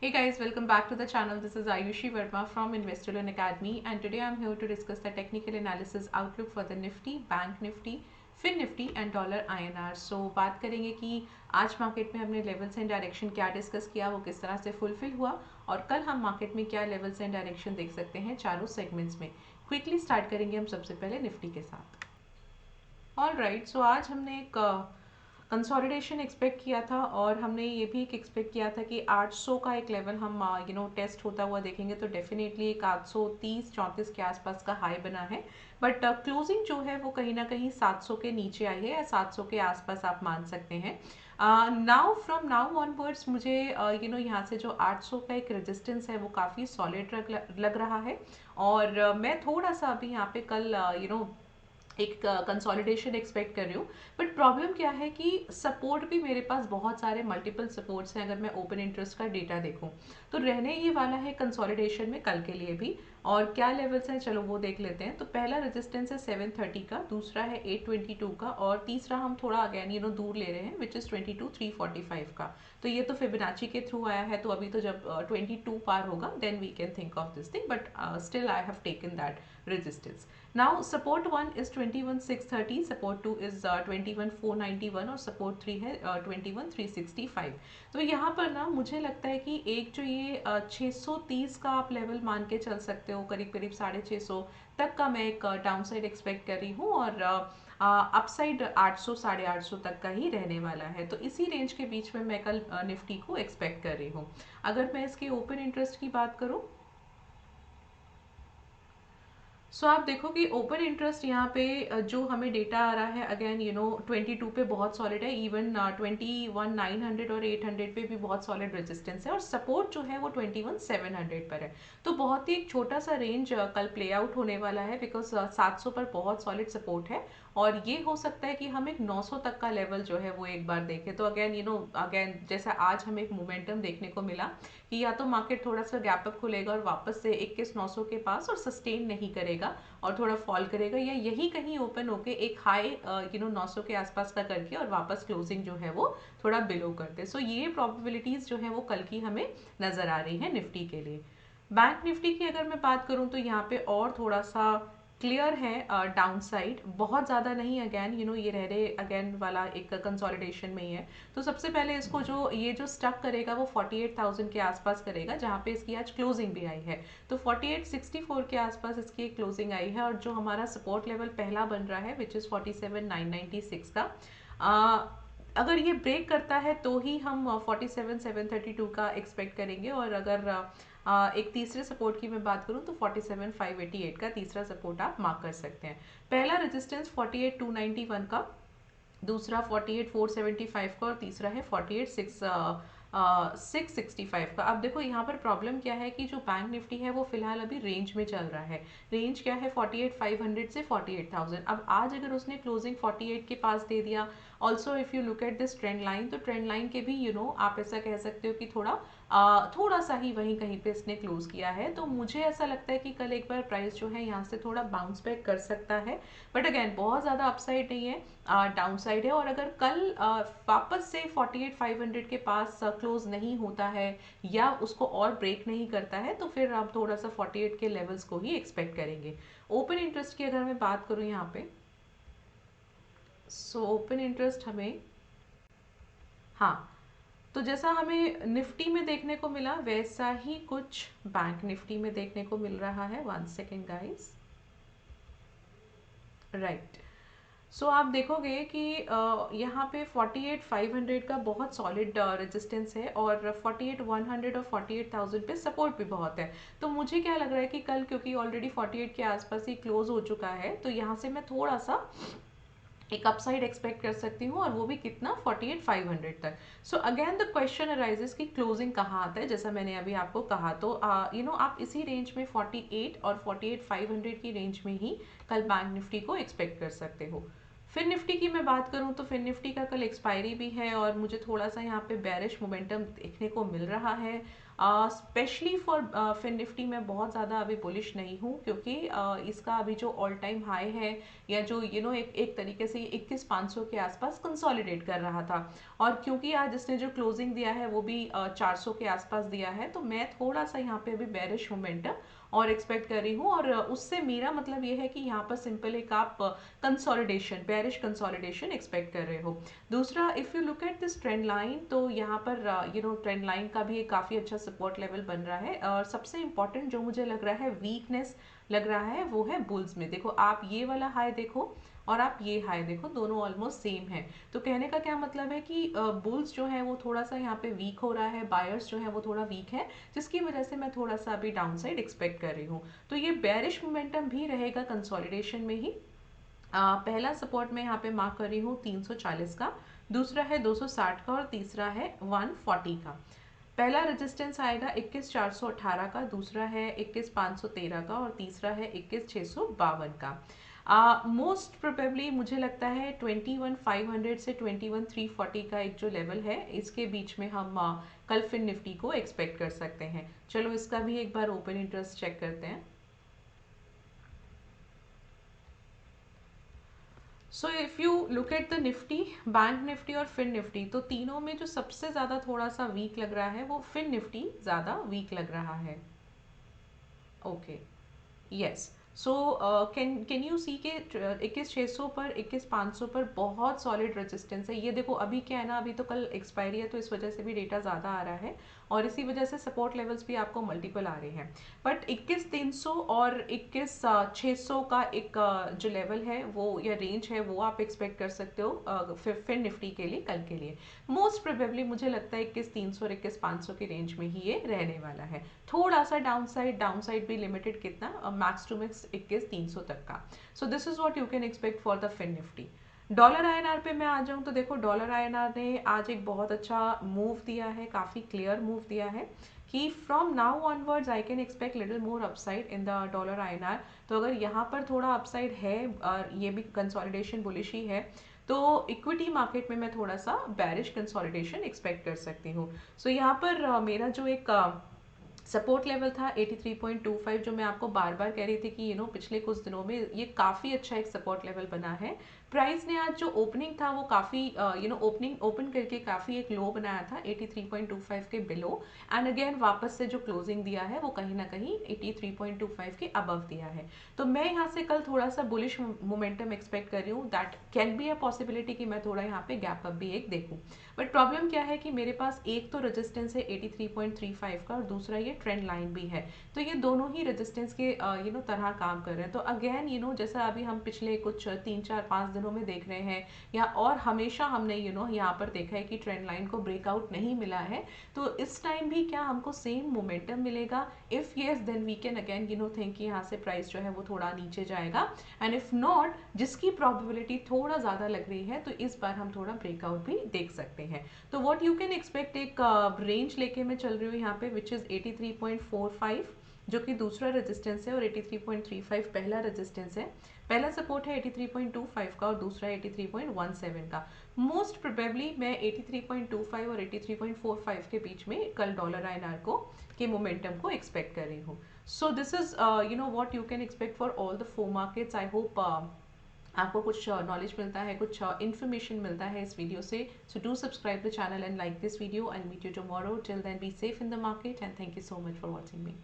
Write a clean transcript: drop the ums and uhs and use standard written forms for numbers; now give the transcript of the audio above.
Hey guys, welcome back to the channel. This is Ayushi Verma from InvestorLearn Academy, and today I'm here to discuss the technical analysis outlook for the Nifty, Bank Nifty, Fin Nifty and dollar INR. So बात करेंगे कि आज market में हमने levels and direction क्या discuss किया, वो किस तरह से फुलफिल हुआ, और कल हम मार्केट में क्या लेवल्स एंड डायरेक्शन देख सकते हैं चारों सेगमेंट्स में. क्विकली स्टार्ट करेंगे हम सबसे पहले निफ्टी के साथ. ऑल राइट, सो आज हमने एक कंसोलिडेशन एक्सपेक्ट किया था और हमने ये भी एक एक्सपेक्ट किया था कि 800 का एक लेवल हम टेस्ट होता हुआ देखेंगे, तो डेफिनेटली एक 830-34 के आसपास का हाई बना है. बट क्लोजिंग जो है वो कहीं ना कहीं 700 के नीचे आई है, या 700 के आसपास आप मान सकते हैं. नाउ फ्रॉम नाउ ऑनवर्ड्स मुझे यहाँ से जो 800 का एक रेजिस्टेंस है वो काफ़ी सॉलिड लग रहा है. और मैं थोड़ा सा अभी यहाँ पे कल एक कंसोलिडेशन एक्सपेक्ट कर रही हूँ. बट प्रॉब्लम क्या है कि सपोर्ट भी मेरे पास बहुत सारे मल्टीपल सपोर्ट्स हैं. अगर मैं ओपन इंटरेस्ट का डेटा देखूँ तो रहने ही वाला है कंसोलिडेशन में कल के लिए भी. और क्या लेवल्स हैं चलो वो देख लेते हैं. तो पहला रेजिस्टेंस है 730 का, दूसरा है 822 का, और तीसरा हम थोड़ा अगेन दूर ले रहे हैं विच इज़ 22,345 का. तो ये तो फिबोनाची के थ्रू आया है, तो अभी तो जब 22 पार होगा then we can think of this thing. But still I have taken that resistance. Now support 1 is 21,630, support 2 is 21,491 और support 3 है 21,365. तो यहाँ पर ना मुझे लगता है कि एक जो ये 630 का आप लेवल मान के चल सकते हो, करीब करीब 650 तक का मैं एक डाउन साइड एक्सपेक्ट कर रही हूँ, और अपसाइड 800 850 तक का ही रहने वाला है. तो इसी रेंज के बीच में मैं कल निफ्टी को एक्सपेक्ट कर रही हूँ. अगर मैं इसके ओपन इंटरेस्ट की बात करूँ, सो आप देखो कि ओपन इंटरेस्ट यहाँ पे जो हमें डेटा आ रहा है, अगेन 22 पे बहुत सॉलिड है. इवन 21,900 और 800 पे भी बहुत सॉलिड रेजिस्टेंस है, और सपोर्ट जो है वो 21,700 पर है. तो बहुत ही एक छोटा सा रेंज कल प्ले आउट होने वाला है, बिकॉज 700 पर बहुत सॉलिड सपोर्ट है. और ये हो सकता है कि हम एक 900 तक का लेवल जो है वो एक बार देखें. तो अगेन जैसा आज हमें एक मोमेंटम देखने को मिला कि या तो मार्केट थोड़ा सा गैप अप खुलेगा और वापस से 21,900 के पास और सस्टेन नहीं करेगा और थोड़ा फॉल करेगा, या यही कहीं ओपन होके एक हाई 900 के आसपास का करके और वापस क्लोजिंग जो है वो थोड़ा बिलो करते. सो ये प्रोबेबिलिटीज जो है वो कल की हमें नजर आ रही है निफ्टी के लिए. बैंक निफ्टी की अगर मैं बात करूं तो यहाँ पे और थोड़ा सा क्लियर है डाउन साइड, बहुत ज़्यादा नहीं. अगेन ये रह रहे अगेन वाला एक कंसोलिडेशन में ही है. तो सबसे पहले इसको जो स्टक करेगा वो 48,000 के आसपास करेगा, जहाँ पे इसकी आज क्लोजिंग भी आई है. तो 4864 के आसपास इसकी क्लोजिंग आई है, और जो हमारा सपोर्ट लेवल पहला बन रहा है विच इज़ 47,996 का, अगर ये ब्रेक करता है तो ही हम 47,732 का एक्सपेक्ट करेंगे. और अगर एक तीसरे सपोर्ट की मैं बात करूं तो 47,588 का तीसरा सपोर्ट आप मार्क कर सकते हैं. पहला रेजिस्टेंस 48,291 का, दूसरा 48,475 का, और तीसरा है 48,665 का. अब देखो यहाँ पर प्रॉब्लम क्या है कि जो बैंक निफ्टी है वो फिलहाल अभी रेंज में चल रहा है. रेंज क्या है 48,500 से 48,000. अब आज अगर उसने क्लोजिंग 48 के पास दे दिया, also if you look at this trend line, तो ट्रेंड लाइन के भी आप ऐसा कह सकते हो कि थोड़ा सा ही वहीं कहीं पे इसने क्लोज किया है. तो मुझे ऐसा लगता है कि कल एक बार प्राइस जो है यहाँ से थोड़ा बाउंस बैक कर सकता है. बट अगेन बहुत ज़्यादा अपसाइड नहीं है, डाउन साइड है. और अगर कल वापस से 48,500 के पास क्लोज नहीं होता है या उसको और ब्रेक नहीं करता है, तो फिर आप थोड़ा सा 48 के लेवल्स को ही एक्सपेक्ट करेंगे. ओपन इंटरेस्ट की अगर मैं बात करूँ यहाँ पे, सो ओपन इंटरेस्ट हमें, हाँ, तो जैसा हमें निफ्टी में देखने को मिला वैसा ही कुछ बैंक निफ्टी में देखने को मिल रहा है. 1 सेकेंड गाइस. राइट, सो आप देखोगे कि यहाँ पे 48,500 का बहुत सॉलिड रेजिस्टेंस है, और 48,100 और 48,000 पे सपोर्ट भी बहुत है. तो मुझे क्या लग रहा है कि कल क्योंकि ऑलरेडी 48 के आसपास ही क्लोज हो चुका है, तो यहाँ से मैं थोड़ा सा एक अपसाइड एक्सपेक्ट कर सकती हूँ, और वो भी कितना 48,500 तक. So again the question arises कि क्लोजिंग कहाँ आता है, जैसा मैंने अभी आपको कहा. तो आप इसी रेंज में 48 और 48,500 की रेंज में ही कल बैंक निफ्टी को एक्सपेक्ट कर सकते हो. फिन निफ्टी की मैं बात करूं तो फिन निफ्टी का कल एक्सपायरी भी है और मुझे थोड़ा सा यहाँ पे बेरिश मोमेंटम देखने को मिल रहा है। स्पेशली फॉर फिन निफ्टी मैं बहुत ज़्यादा अभी बुलिश नहीं हूँ, क्योंकि इसका अभी जो ऑल टाइम हाई है, या जो एक तरीके से 21,500 के आसपास कंसोलिडेट कर रहा था, और क्योंकि आज इसने जो क्लोजिंग दिया है वो भी 400 के आसपास दिया है, तो मैं थोड़ा सा यहाँ पे अभी बेरिश मोमेंटम और एक्सपेक्ट कर रही हूँ। और उससे मेरा मतलब ये है कि यहाँ पर सिंपल एक आप कंसोलिडेशन, बेरिश कंसोलिडेशन एक्सपेक्ट कर रहे हो। दूसरा, if you look at this trend line, तो यहाँ पर ट्रेंड लाइन का भी एक काफ़ी अच्छा सपोर्ट लेवल बन रहा है। और सबसे इंपॉर्टेंट जो मुझे लग रहा है वीकनेस लग रहा है वो है बुल्स में। देखो आप ये वाला हाई देखो और आप ये हाई देखो, दोनों ऑलमोस्ट सेम है। तो कहने का क्या मतलब है कि बुल्स जो है वो थोड़ा सा यहाँ पे वीक हो रहा है, बायर्स जो है वो थोड़ा वीक है, जिसकी वजह से मैं थोड़ा सा अभी डाउन साइड एक्सपेक्ट कर रही हूँ। तो ये बेरिश मोमेंटम भी रहेगा कंसोलिडेशन में ही। पहला सपोर्ट मैं यहाँ पे मार्क कर रही हूँ 340 का, दूसरा है 260 का, और तीसरा है 140 का। पहला रेजिस्टेंस आएगा 21,418 का, दूसरा है 21,513 का, और तीसरा है 21,652 का। मोस्ट प्रोबेबली मुझे लगता है 21,500 से 21,340 का एक जो लेवल है, इसके बीच में हम कल फिन निफ्टी को एक्सपेक्ट कर सकते हैं। चलो इसका भी एक बार ओपन इंटरेस्ट चेक करते हैं। So if you look at the Nifty, bank Nifty और फिन निफ्टी, तो तीनों में जो सबसे ज़्यादा थोड़ा सा वीक लग रहा है वो फिन निफ्टी ज़्यादा वीक लग रहा है। Okay, yes. So can you see के 21,600 पर, 21,500 पर बहुत सॉलिड रेजिस्टेंस है। ये देखो अभी क्या है ना, अभी तो कल एक्सपायरी है तो इस वजह से भी डेटा ज़्यादा आ रहा है, और इसी वजह से सपोर्ट लेवल्स भी आपको मल्टीपल आ रहे हैं। बट 21,300 और 21,600 का एक जो लेवल है वो, या रेंज है, वो आप एक्सपेक्ट कर सकते हो फिर निफ्टी के लिए कल के लिए। मोस्ट प्रोबेबली मुझे लगता है 21,300 और 21,500 की रेंज में ही ये रहने वाला है। थोड़ा सा डाउन साइड भी लिमिटेड, कितना, मैक्स टू मैक्स 21,300 तक का। So this is what you can expect for the fin Nifty. Dollar INR पे मैं आ जाऊँ तो देखो डॉलर आईएनआर ने आज एक बहुत अच्छा मूव दिया है, काफ़ी क्लियर मूव दिया है कि from now onwards I can expect little more upside in the dollar INR. तो अगर यहाँ पर थोड़ा अपसाइड है और ये भी कंसोलिडेशन बुलिश ही है, तो इक्विटी मार्केट में मैं थोड़ा सा बेरिश कंसोलिडेशन एक्सपेक्ट कर सकती हूँ। सो यहाँ पर मेरा जो एक सपोर्ट लेवल था 83.25, जो मैं आपको बार बार कह रही थी कि पिछले कुछ दिनों में ये काफ़ी अच्छा एक सपोर्ट लेवल बना है। प्राइस ने आज जो ओपनिंग था वो काफ़ी ओपनिंग ओपन करके काफ़ी एक लो बनाया था 83.25 के बिलो, एंड अगेन वापस से जो क्लोजिंग दिया है वो कहीं ना कहीं 83.25 के अबव दिया है। तो मैं यहाँ से कल थोड़ा सा बुलिश मोमेंटम एक्सपेक्ट कर रही हूँ। That can be a possibility कि मैं थोड़ा यहाँ पे गैप अप भी एक देखूँ। बट प्रॉब्लम क्या है कि मेरे पास एक तो रेजिस्टेंस है 83.35 का, और दूसरा ये ट्रेंड लाइन भी है। तो ये दोनों ही रेजिस्टेंस के तरह काम कर रहे हैं। तो अगेन जैसा अभी हम पिछले कुछ 3 4 5 दिनों में देख रहे हैं, या और हमेशा हमने यहाँ पर देखा है कि ट्रेंड लाइन को ब्रेकआउट नहीं मिला है। तो इस टाइम भी क्या हमको सेम मोमेंटम मिलेगा? If yes then we can again think कि यहाँ से प्राइस जो है वो थोड़ा नीचे जाएगा, एंड इफ नॉट, जिसकी प्रोबेबिलिटी थोड़ा ज़्यादा लग रही है, तो इस बार हम थोड़ा ब्रेकआउट भी देख सकते हैं। तो व्हाट यू कैन एक्सपेक्ट, एक रेंज लेके मैं चल रही हूँ यहाँ पे, विच इज़ 83.45 जो कि दूसरा रेजिस्टेंस है, और 83.35 पहला रेजिस्टेंस है। पहला सपोर्ट है 83.25 का, और दूसरा 83.17 का। मोस्ट प्रोबेबली मैं 83.25 और 83.45 के बीच में कल डॉलर आईएनआर को के मोमेंटम को एक्सपेक्ट कर रही हूँ। सो this is what you can expect for all the 4 markets. I hope आपको कुछ नॉलेज मिलता है, कुछ इन्फॉर्मेशन मिलता है इस वीडियो से। So do subscribe the channel and like this video, and meet you tomorrow. Till then be safe in the market, and thank you so much for watching me.